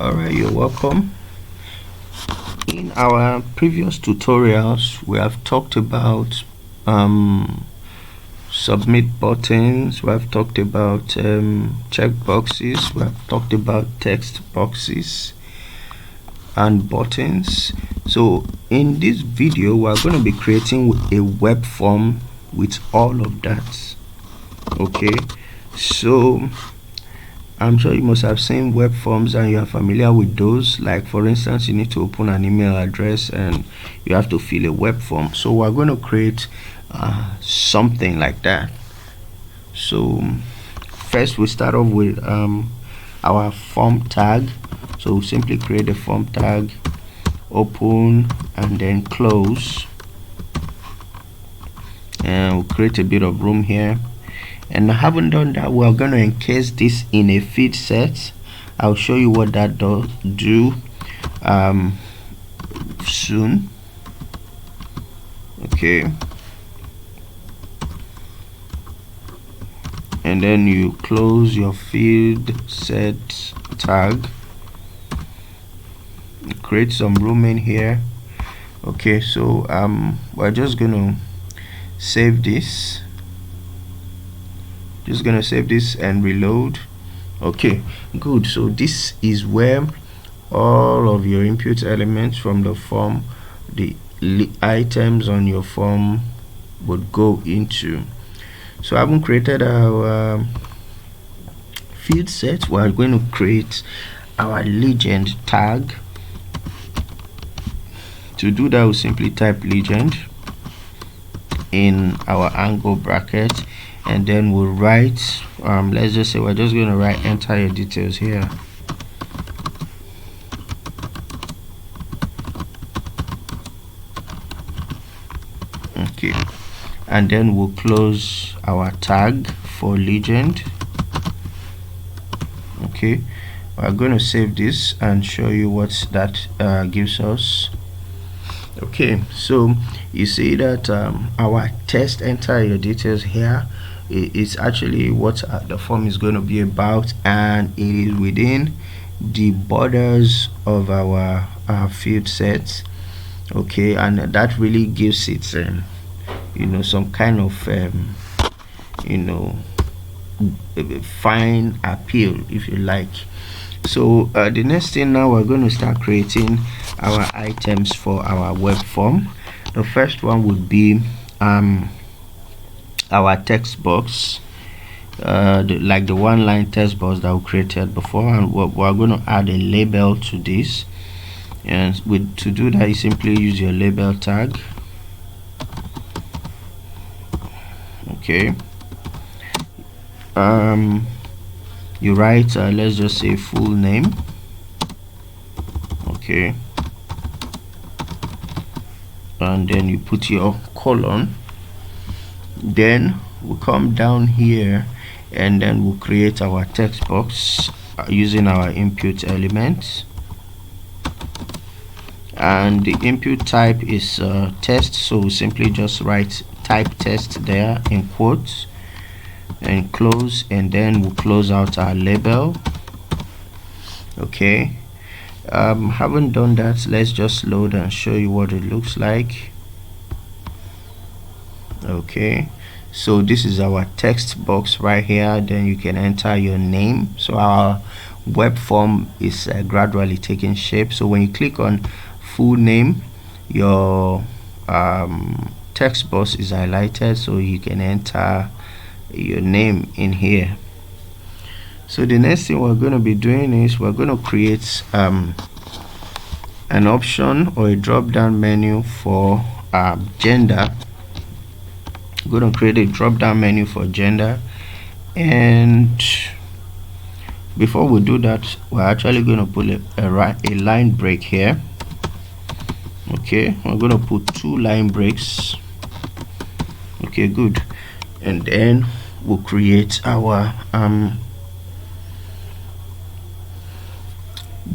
Alright, you're welcome. In our previous tutorials we have talked about submit buttons, we have talked about check boxes, we have talked about text boxes and buttons. So in this video we are going to be creating a web form with all of that. Okay, so I'm sure you must have seen web forms and you are familiar with those. Like for instance, you need to open an email address and you have to fill a web form. So we're going to create something like that. So first we start off with our form tag. So we'll simply create a form tag, open and then close, and we'll create a bit of room here. And I haven't done that, we're going to encase this in a Fieldset. I'll show you what that does soon. Okay, and then you close your Fieldset tag, create some room in here. Okay, so we're just gonna save this. Just gonna save this and reload. Okay, good. So this is where all of your input elements from the form, the items on your form would go into. So I haven't created our Fieldset. We're going to create our legend tag. To do that, we'll simply type legend in our angle bracket, and then we'll write let's just say we're just going to write enter your details here. Okay, and then we'll close our tag for legend. Okay, we're going to save this and show you what that gives us. Okay, so you see that our test enter your details here is actually what the form is going to be about, and it is within the borders of our Fieldset. Okay, and that really gives it some kind of fine appeal, if you like. So the next thing, now we're going to start creating our items for our web form. The first one would be our text box, like the one-line text box that we created before, and we're going to add a label to this. And to do that, you simply use your label tag. Okay, you write let's just say full name. Okay, and then you put your colon. Then we'll come down here and then we'll create our text box using our input elements, and the input type is test. So we'll simply just write type test there in quotes and close, and then we'll close out our label. Okay, haven't done that, let's just load and show you what it looks like. Okay, so this is our text box right here. Then you can enter your name. So our web form is gradually taking shape. So when you click on full name, your text box is highlighted, so you can enter your name in here. So the next thing we're going to be doing is we're going to create an option or a drop down menu for gender. We're going to create a drop down menu for gender, and before we do that, we're actually going to put a line break here. Okay, we're going to put 2 line breaks. Okay, good. And then we'll create our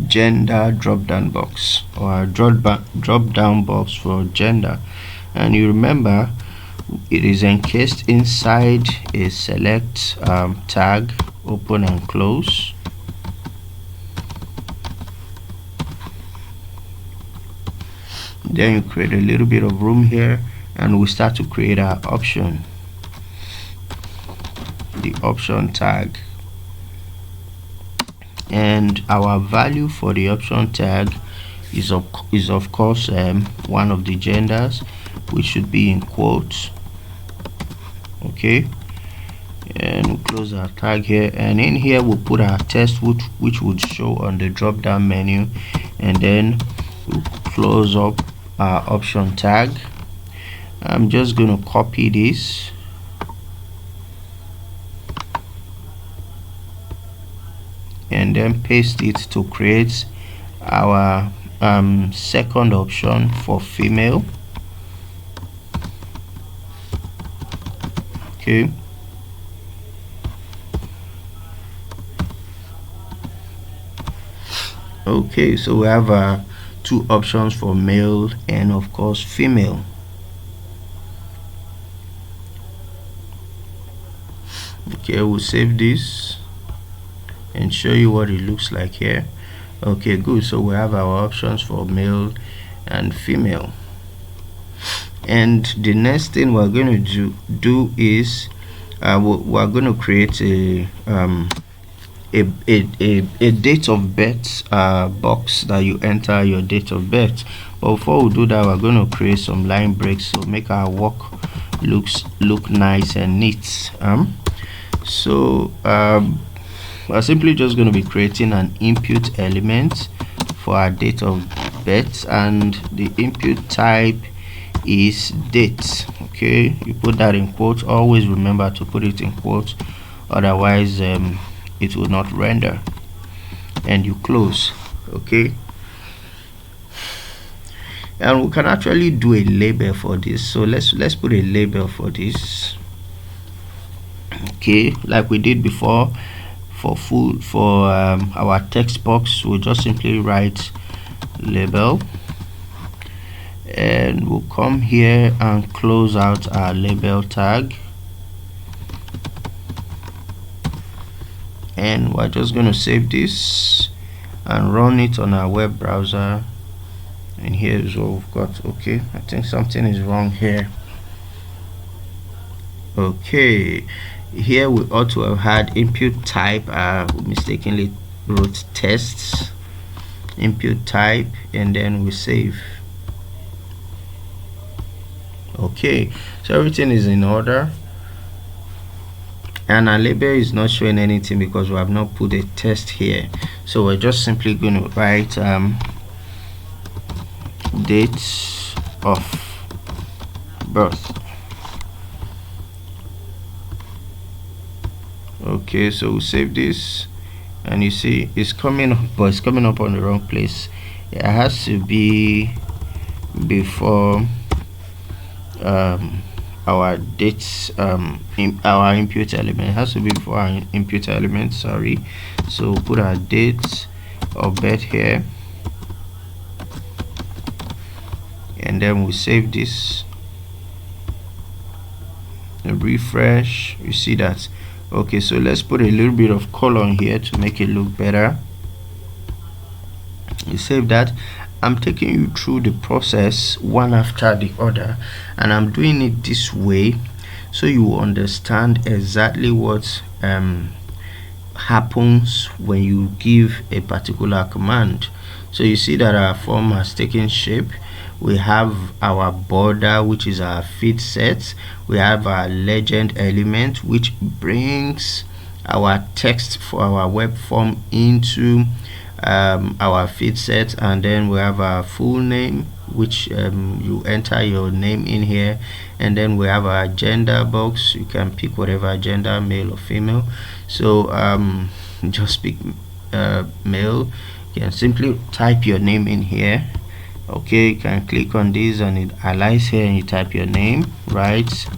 gender drop down box, or drop down box for gender. And you remember it is encased inside a select tag, open and close. Then you create a little bit of room here, and we start to create our option, the option tag. And our value for the option tag is of course one of the genders, which should be in quotes. Okay, and we'll close our tag here, and in here we'll put our text, which would show on the drop down menu, and then we'll close up our option tag. I'm just going to copy this and then paste it to create our second option for female. Okay, okay, so we have two options for male and of course female. Okay, we'll save this and show you what it looks like here. Okay, good. So we have our options for male and female, and the next thing we're going to do is we're going to create a date of birth box that you enter your date of birth. But before we do that, we're going to create some line breaks to make our work look nice and neat. So we're simply just going to be creating an input element for our date of birth, and the input type is date. Okay, you put that in quotes. Always remember to put it in quotes, otherwise it will not render, and you close. Okay, and we can actually do a label for this. So let's put a label for this. Okay, like we did before for our text box, we'll just simply write label, and we'll come here and close out our label tag, and we're just going to save this and run it on our web browser. And here is what we've got. Okay, I think something is wrong here. Okay, here we ought to have had input type. We mistakenly wrote tests, input type, and then we save. Okay, so everything is in order, and our label is not showing anything because we have not put a test here. So we're just simply going to write date of birth. Okay, so we'll save this, and you see it's coming up, but it's coming up on the wrong place. It has to be before our dates, our input element. It has to be before our input element, sorry. So we'll put our date of birth here, and then we'll save this and refresh. You see that. Okay, so let's put a little bit of color on here to make it look better. You save that. I'm taking you through the process one after the other, and I'm doing it this way so you understand exactly what happens when you give a particular command. So you see that our form has taken shape. We have our border, which is our Fieldset. We have our legend element, which brings our text for our web form into our Fieldset, and then we have our full name, which you enter your name in here, and then we have our gender box. You can pick whatever gender, male or female. So just pick male. You can simply type your name in here. Okay, you can click on this and it highlights here, and you type your name, right?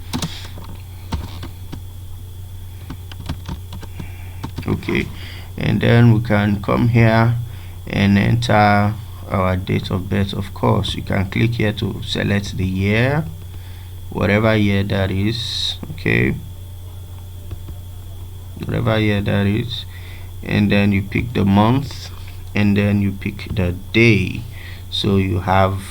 Okay, and then we can come here and enter our date of birth. Of course, you can click here to select the year, whatever year that is. Okay, whatever year that is, and then you pick the month, and then you pick the day. So you have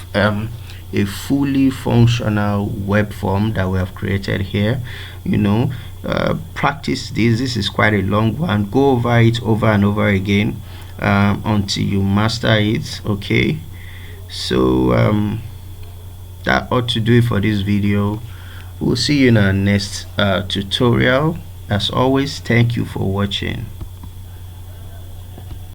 a fully functional web form that we have created here. Practice this is quite a long one. Go over it over and over again until you master it. Okay, so that ought to do it for this video. We'll see you in our next tutorial. As always, thank you for watching.